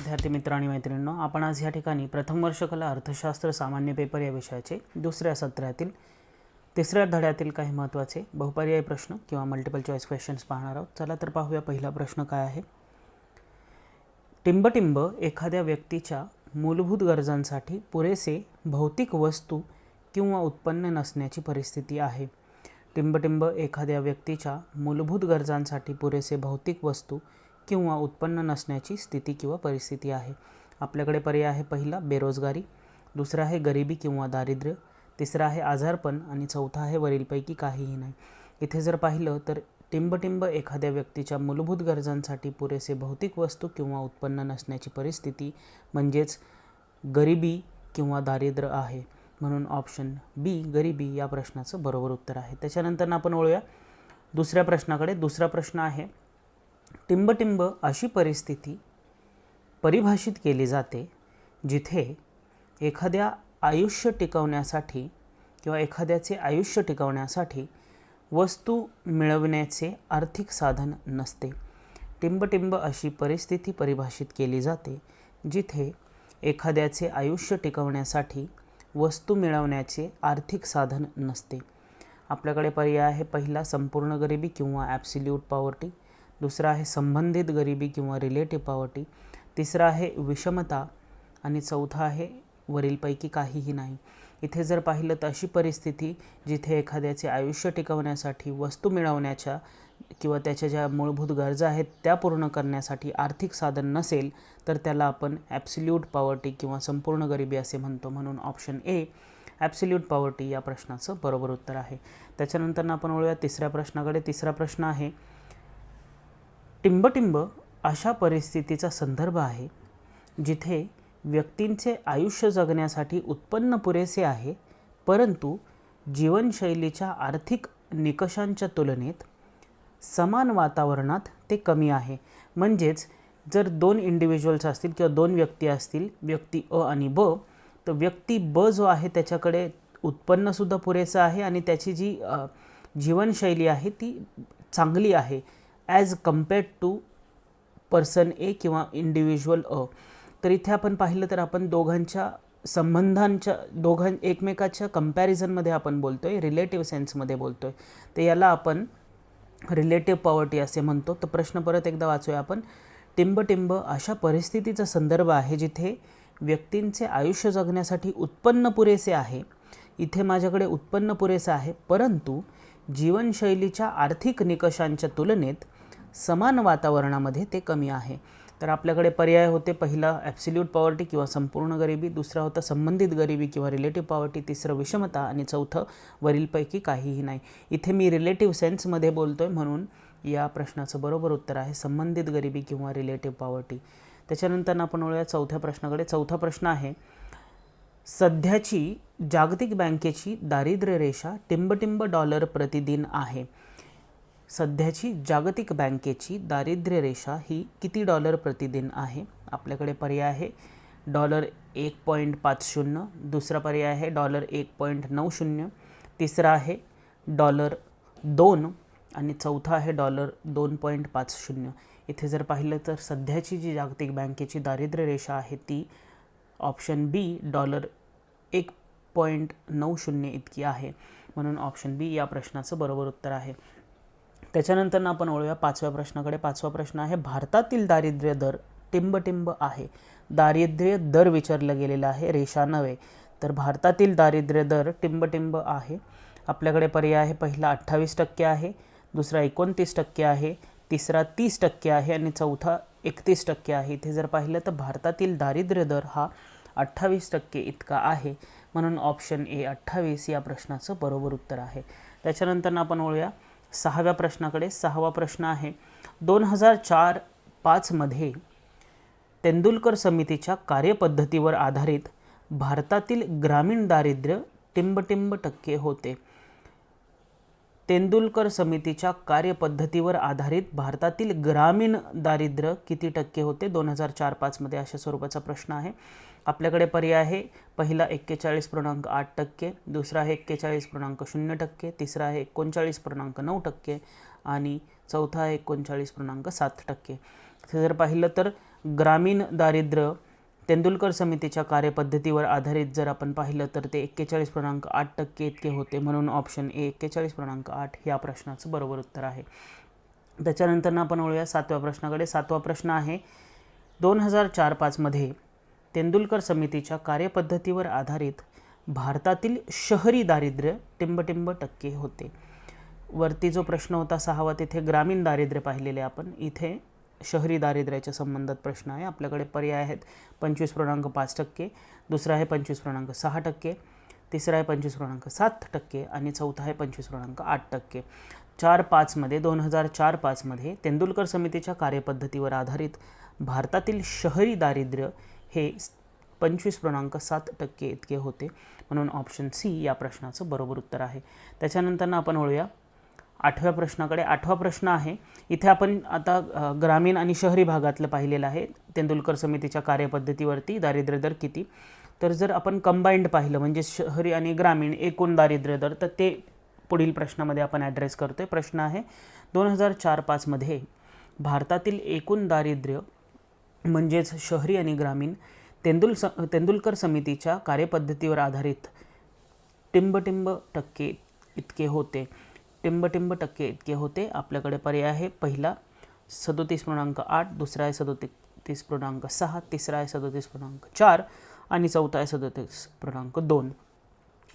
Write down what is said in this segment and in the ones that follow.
विद्यार्थी मित्र आणि मैत्रिणींनो, आपण आज या ठिकाणी प्रथम वर्ष कला अर्थशास्त्र सामान्य पेपर या विषयाचे दुसऱ्या सत्रातील तिसऱ्या धड्यातील काही महत्त्वाचे बहुपर्यायी प्रश्न किंवा मल्टिपल चॉईस क्वेश्चन्स पाहणार आहोत. चला तर पाहूया. पहिला प्रश्न काय आहे. टिंबटिंब एखाद्या व्यक्तीच्या मूलभूत गरजांसाठी पुरेसे भौतिक वस्तू किंवा उत्पन्न नसण्याची परिस्थिती आहे. टिंबटिंब एखाद्या व्यक्तीच्या मूलभूत गरजांसाठी पुरेसे भौतिक वस्तू किंवा उत्पन्न नसण्याची स्थिती किंवा परिस्थिती आहे. आपल्याकडे पर्याय आहे. पहिला बेरोजगारी, दुसरा आहे गरिबी किंवा दारिद्र्य, तिसरा आहे आजारपण आणि चौथा आहे वरीलपैकी काहीही नाही. इथे जर पाहिलं तर टिंबटिंब एखाद्या व्यक्तीच्या मूलभूत गरजांसाठी पुरेसे भौतिक वस्तू किंवा उत्पन्न नसण्याची परिस्थिती म्हणजेच गरिबी किंवा दारिद्र्य आहे. म्हणून ऑप्शन बी गरिबी या प्रश्नाचं बरोबर उत्तर आहे. त्याच्यानंतर आपण वळूया दुसऱ्या प्रश्नाकडे. दुसरा प्रश्न आहे. टिंबटिंब अशी परिस्थिती परिभाषित केली जाते जिथे एखाद्या आयुष्य टिकवण्यासाठी किंवा एखाद्याचे आयुष्य टिकवण्यासाठी वस्तू मिळवण्याचे आर्थिक साधन नसते. टिंबटिंब अशी परिस्थिती परिभाषित केली जाते जिथे एखाद्याचे आयुष्य टिकवण्यासाठी वस्तू मिळवण्याचे आर्थिक साधन नसते. आपल्याकडे पर्याय आहे. पहिला संपूर्ण गरिबी किंवा ॲब्सोल्यूट पॉवर्टी, दुसरा आहे संबंधित गरिबी किंवा रिलेटिव्ह पॉवर्टी, तिसरा आहे विषमता आणि चौथा आहे वरीलपैकी काहीही नाही. इथे जर पाहिलं तर अशी परिस्थिती जिथे एखाद्याचे आयुष्य टिकवण्यासाठी वस्तू मिळवण्याच्या किंवा त्याच्या ज्या मूलभूत गरजा आहेत त्या पूर्ण करण्यासाठी आर्थिक साधन नसेल तर त्याला आपण ॲब्सोल्यूट पॉवर्टी किंवा संपूर्ण गरिबी असे म्हणतो. म्हणून ऑप्शन ए ॲब्सोल्यूट पॉवर्टी या प्रश्नाचं बरोबर उत्तर आहे. त्याच्यानंतर आपण वळूया तिसऱ्या प्रश्नाकडे. तिसरा प्रश्न आहे. टिंबटिंब अशा परिस्थितीचा संदर्भ आहे जिथे व्यक्तींचे आयुष्य जगण्यासाठी उत्पन्न पुरेसे आहे परंतु जीवनशैलीच्या आर्थिक निकषांच्या तुलनेत समान वातावरणात ते कमी आहे. म्हणजेच जर दोन इंडिव्हिज्युअल्स असतील किंवा दोन व्यक्ती असतील, व्यक्ती अ आणि ब, तर व्यक्ती ब जो आहे त्याच्याकडे उत्पन्नसुद्धा पुरेसं आहे आणि त्याची जी जीवनशैली आहे ती चांगली आहे ॲज कम्पेअर्ड टू पर्सन ए किंवा इंडिव्हिज्युअल अ. तर इथे आपण पाहिलं तर आपण दोघांच्या संबंधांच्या एकमेकाच्या कंपॅरिझनमध्ये आपण बोलतो आहे, रिलेटिव्ह सेन्समध्ये बोलतो आहे. तर याला आपण रिलेटिव्ह पॉवर्टी असे म्हणतो. तर प्रश्न परत एकदा वाचूया आपण. टिंबटिंब अशा परिस्थितीचा संदर्भ आहे जिथे व्यक्तींचे आयुष्य जगण्यासाठी उत्पन्न पुरेसे आहे. इथे माझ्याकडे उत्पन्न पुरेसे आहे परंतु जीवनशैलीच्या आर्थिक निकषांच्या तुलनेत समान वातावरणामध्ये ते कमी आहे. तर आपल्याकडे पर्याय होते. पहिला ॲब्सोल्यूट पॉवर्टी किंवा संपूर्ण गरिबी, दुसरा होता संबंधित गरिबी किंवा रिलेटिव्ह पॉवर्टी, तिसरं विषमता आणि चौथं वरीलपैकी काहीही नाही. इथे मी रिलेटिव्ह सेन्समध्ये बोलतो आहे म्हणून या प्रश्नाचं बरोबर उत्तर आहे संबंधित गरिबी किंवा रिलेटिव्ह पॉवर्टी. त्याच्यानंतर आपण वळूया चौथ्या प्रश्नाकडे. चौथा प्रश्न आहे. सध्याची जागतिक बँकेची दारिद्र्य रेषा टिंबटिंब डॉलर प्रतिदिन आहे. सध्याची जागतिक बँकेची दारिद्र्य रेषा ही किती डॉलर प्रतिदिन आहे. आपल्याकडे पर्याय आहे. $1.50, दुसरा पर्याय आहे $1.90, तिसरा आहे $2 आणि चौथा आहे $2.50. इथे जर पाहिलं तर सध्याची जी जागतिक बँकेची दारिद्र्य रेषा आहे ती ऑप्शन बी $1.90 इतकी आहे. म्हणून ऑप्शन बी या प्रश्नाचं बरोबर उत्तर आहे. त्याच्यानंतर आपण वळूया पाचव्या प्रश्नाकडे. पाचवा प्रश्न आहे. भारतातील दारिद्र्य दर टिंबटिंब आहे. दारिद्र्य दर विचारलं गेलेलं आहे, रेषा नव्हे. तर भारतातील दारिद्र्य दर टिंबटिंब आहे. आपल्याकडे पर्याय आहे. पहिला 28% आहे, दुसरा 29% आहे, तिसरा 30% आहे आणि चौथा 31% आहे. इथे जर पाहिलं तर भारतातील दारिद्र्य दर हा 28% इतका आहे. म्हणून ऑप्शन ए 28 या प्रश्नाचं बरोबर उत्तर आहे. त्याच्यानंतर आपण वळूया सहाव्या प्रश्नाकडे. सहावा प्रश्न आहे. 2004-05 मध्ये तेंडुलकर समितीच्या कार्यपद्धतीवर आधारित भारतातील ग्रामीण दारिद्र्य टिंबटिंब टक्के होते. तेंडुलकर समितीच्या कार्यपद्धतीवर आधारित भारतातील ग्रामीण दारिद्र्य किती टक्के होते 2004-05 मध्ये, अशा स्वरूपाचा प्रश्न आहे. आपल्याकडे पर्याय आहे. पहिला 41.8%, दुसरा आहे 41.0%, तिसरा आहे 39.9% आणि चौथा आहे 39.7%. जर पाहिलं तर ग्रामीण दारिद्र्य तेंडुलकर समितीच्या कार्यपद्धतीवर आधारित जर आपण पाहिलं तर ते 41.8% इतके होते, म्हणून ऑप्शन ए 41.8 या प्रश्नाचं बरोबर उत्तर आहे. त्याच्यानंतर आपण वळूया 7व्या प्रश्नाकडे. 7वा प्रश्न आहे 2004-5 मध्ये तेंडुलकर समितीच्या कार्यपद्धतीवर आधारित भारतातील शहरी दारिद्र्य टिंबटिंब टक्के होते. वरती जो प्रश्न होता 6वा तिथे ग्रामीण दारिद्र्य पाहिलेले आपण, इथे शहरी दारिद्र्याच्या संबंधात प्रश्न आहे. आपल्याकडे पर्याय आहेत 25.5%, दुसरा आहे 25.6%, तिसरा आहे 25.7% आणि चौथा आहे 25.8%. 4-5 मध्ये 2004-5 मध्ये तेंडुलकर समितीच्या कार्यपद्धतीवर आधारित भारतातील शहरी दारिद्र्य हे 25.7% इतके होते, म्हणून ऑप्शन सी या प्रश्नाचं बरोबर उत्तर आहे. त्याच्यानंतर आपण वळूया 8व्या प्रश्नाकडे. 8वा प्रश्न आहे, इथे आपण आता ग्रामीण आणि शहरी भागातलं पाहिलेलं आहे तेंडुलकर समितीच्या कार्यपद्धतीवरती दारिद्र्य दर किती. तर जर आपण कंबाईंड पाहिलं म्हणजे शहरी आणि ग्रामीण एकूण दारिद्र्य दर, तर ते पुढील प्रश्नामध्ये आपण ॲड्रेस करतोय. प्रश्न आहे 2004-5 मध्ये भारतातील एकूण दारिद्र्य म्हणजेच शहरी आणि ग्रामीण तेंडुलकर समितीच्या कार्यपद्धतीवर आधारित टिंबटिंब टक्के इतके होते. टिंबटिंब टक्के इतके होते. आपल्याकडे पर्याय आहे पहिला 37.8, दुसरा आहे 37.6, तिसरा आहे 37.4 आणि चौथा आहे 37.2.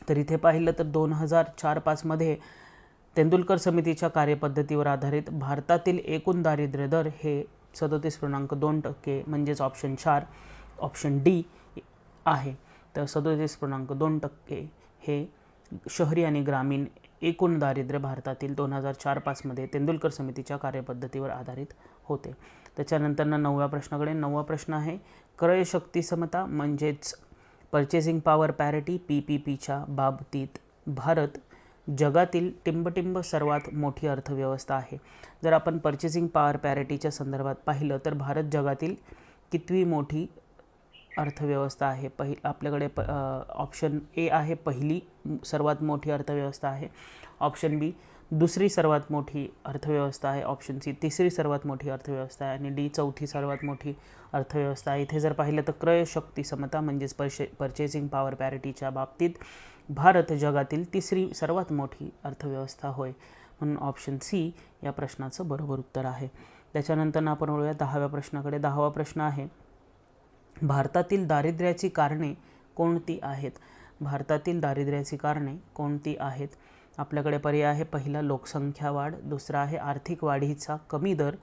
तर इथे पाहिलं तर 2004-5 मध्ये तेंडुलकर समितीच्या कार्यपद्धतीवर आधारित भारतातील एकूण दारिद्र्य दर हे 37.2% म्हणजेच ऑप्शन 4 ऑप्शन डी आहे. तर 37.2% हे शहरी आणि ग्रामीण एकूण दारिद्र्य भारतातील 2004-5 मध्ये तेंडुलकर समितीच्या कार्यपद्धतीवर आधारित होते. त्याच्यानंतर 9व्या प्रश्नाकडे. 9वा प्रश्न आहे क्रयशक्ती समता म्हणजेच पर्चेसिंग पॉवर पॅरिटी PPPच्या बाबतीत भारत जगातील टिंबटिंब सर्वात मोठी अर्थव्यवस्था आहे. जर आपण पर्चेसिंग पॉवर पॅरिटीच्या संदर्भात पाहिलं तर भारत जगातील कितवी मोठी अर्थव्यवस्था आहे. आपल्याकडे ऑप्शन ए आहे पहिली सर्वात मोठी अर्थव्यवस्था आहे, ऑप्शन बी दुसरी सर्वात मोठी अर्थव्यवस्था आहे, ऑप्शन सी तिसरी सर्वात मोठी अर्थव्यवस्था आहे आणि डी चौथी सर्वात मोठी अर्थव्यवस्था आहे. इथे जर पाहिलं तर क्रयशक्ती समता म्हणजेच पर्चेसिंग पॉवर पॅरिटीच्या बाबतीत भारत जगातील तिसरी सर्वात मोठी अर्थव्यवस्था होय, म्हणून ऑप्शन सी या प्रश्नाचं बरोबर उत्तर आहे. त्याच्यानंतर आपण वळूया 10व्या प्रश्नाकडे. 10वा प्रश्न आहे भारतातील दारिद्र्याची कारणे कोणती आहेत. भारतातील दारिद्र्याची कारणे कोणती आहेत. आपल्याकडे पर्याय आहे पहिला लोकसंख्या वाढ, दुसरा आहे आर्थिक वाढीचा कमी दर,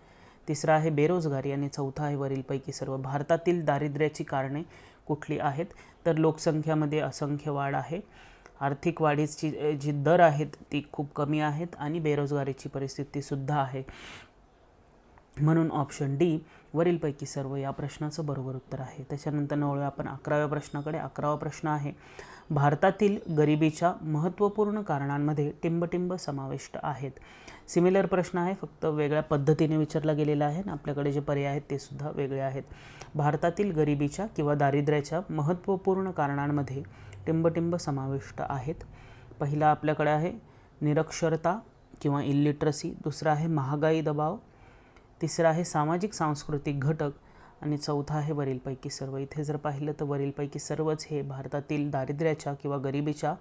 तिसरा आहे बेरोजगारी आणि चौथा आहे वरीलपैकी सर्व. भारतातील दारिद्र्याची कारणे कुठली आहेत. तर लोकसंख्यामध्ये असंख्य वाढ आहे, आर्थिक वाढीची जी दर आहेत ती खूप कमी आहेत आणि बेरोजगारीची परिस्थितीसुद्धा आहे, म्हणून ऑप्शन डी वरीलपैकी सर्व या प्रश्नाचं बरोबर उत्तर आहे. त्याच्यानंतर वळूया आपण 11व्या प्रश्नाकडे. 11वा प्रश्न आहे भारतातील गरिबीच्या महत्त्वपूर्ण कारणांमध्ये टिंबटिंब समाविष्ट आहेत. सिमिलर प्रश्न आहे, फक्त वेगळ्या पद्धतीने विचारला गेलेला आहे आणि आपल्याकडे जे पर्याय आहेत ते सुद्धा वेगळे आहेत. भारतातील गरिबीच्या किंवा दारिद्र्याच्या महत्त्वपूर्ण कारणांमध्ये टिंबटिंब समाविष्ट आहेत. पहिला आपल्याकडे आहे निरक्षरता किंवा इलिटरसी, दुसरा आहे महागाई दबाव, तिसरा आहे सामाजिक सांस्कृतिक घटक आणि चौथा आहे वरीलपैकी सर्व. इथे जर पाहिलं तर वरीलपैकी सर्वच हे भारतातील दारिद्र्याच्या किंवा गरिबीच्या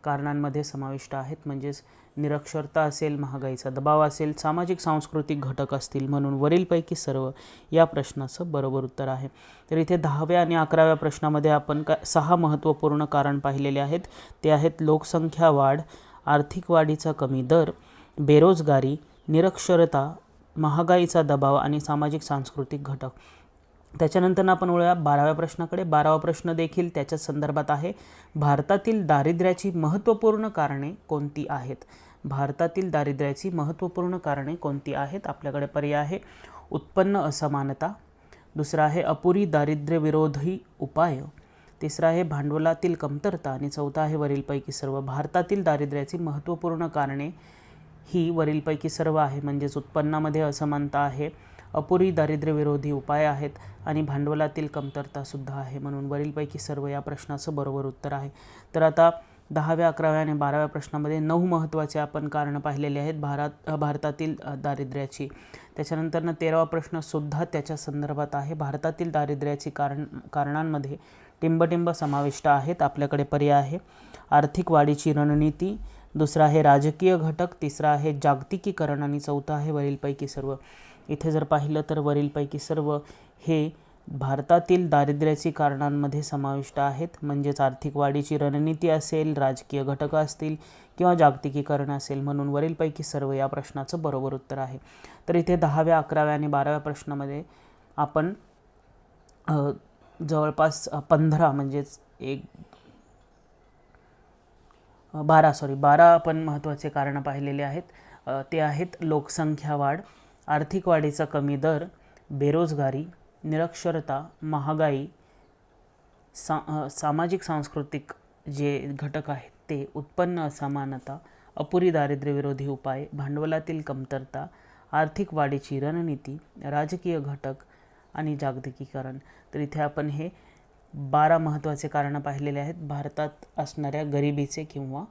कारणांमध्ये समाविष्ट आहेत, म्हणजेच निरक्षरता असेल, महागाईचा दबाव असेल, सामाजिक सांस्कृतिक घटक असतील, म्हणून वरीलपैकी सर्व या प्रश्नाचं बरोबर उत्तर आहे. तर इथे 10व्या आणि 11व्या प्रश्नामध्ये आपण 6 महत्त्वपूर्ण कारण पाहिलेले आहेत. ते आहेत लोकसंख्या वाढ, आर्थिक वाढीचा कमी दर, बेरोजगारी, निरक्षरता, महागाईचा दबाव आणि सामाजिक सांस्कृतिक घटक. त्याच्यानंतर आपण वळूया 12व्या प्रश्नाकडे. 12वा प्रश्न देखील त्याच्या संदर्भात आहे. भारतातील दारिद्र्याची महत्त्वपूर्ण कारणे कोणती आहेत. भारतातील दारिद्र्याची महत्त्वपूर्ण कारणे कोणती आहेत. आपल्याकडे पर्याय आहे उत्पन्न असमानता, दुसरा आहे अपुरी दारिद्र्यविरोधी उपाय, तिसरा आहे भांडवलातील कमतरता आणि चौथा आहे वरीलपैकी सर्व. भारतातील दारिद्र्याची महत्त्वपूर्ण कारणे ही वरीलपैकी सर्व आहे, म्हणजेच उत्पन्नामध्ये असमानता आहे, अपुरी दारिद्र्यविरोधी उपाय आहेत आणि भांडवलातील कमतरतासुद्धा आहे, म्हणून वरीलपैकी सर्व या प्रश्नाचं बरोबर उत्तर आहे. तर आता 10व्या 11व्या आणि 12व्या प्रश्नामध्ये 9 महत्त्वाचे आपण कारणं पाहिलेली आहेत भारतातील दारिद्र्याची. त्याच्यानंतरनं 13वा प्रश्नसुद्धा त्याच्या संदर्भात आहे. भारतातील दारिद्र्याची कारणांमध्ये टिंबटिंब समाविष्ट आहेत. आपल्याकडे पर्याय आहे आर्थिक वाढीची रणनीती, दुसरा आहे राजकीय घटक, तिसरा आहे जागतिकीकरण आणि चौथा आहे वरीलपैकी सर्व. इथे जर पाहिलं तर वरीलपैकी सर्व हे भारतातील दारिद्र्याची कारणांमध्ये समाविष्ट आहेत. म्हणजेच आर्थिक वाढीची रणनीती असेल, राजकीय घटक असतील किंवा जागतिकीकरण असेल. म्हणून वरीलपैकी सर्व या प्रश्नाचं बरोबर उत्तर आहे. तर इथे 10व्या 11व्या आणि 12व्या प्रश्नामध्ये आपण जवळपास 15 म्हणजेच 12 आपण महत्त्वाचे कारणं पाहिलेले आहेत. ते आहेत लोकसंख्या वाढ, आर्थिक वाढीचा कमी दर, बेरोजगारी, निरक्षरता, महागाई, सामाजिक सांस्कृतिक जे घटक आहेत ते, उत्पन्न असमानता, अपुरी दारिद्र्यविरोधी उपाय, भांडवलातील कमतरता, आर्थिक वाढीची रणनीती, राजकीय घटक आणि जागतिकीकरण. तर इथे आपण हे 12 महत्त्वाचे कारणं पाहिलेले आहेत भारतात असणाऱ्या गरिबीचे किंवा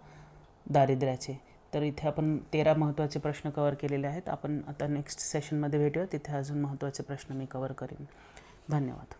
दारिद्र्याचे. तर इथे आपण 13 महत्त्वाचे प्रश्न कवर केलेले आहेत. आपण आता नेक्स्ट सेशनमध्ये भेटूया. तिथे अजून महत्त्वाचे प्रश्न मी कवर करेन. धन्यवाद.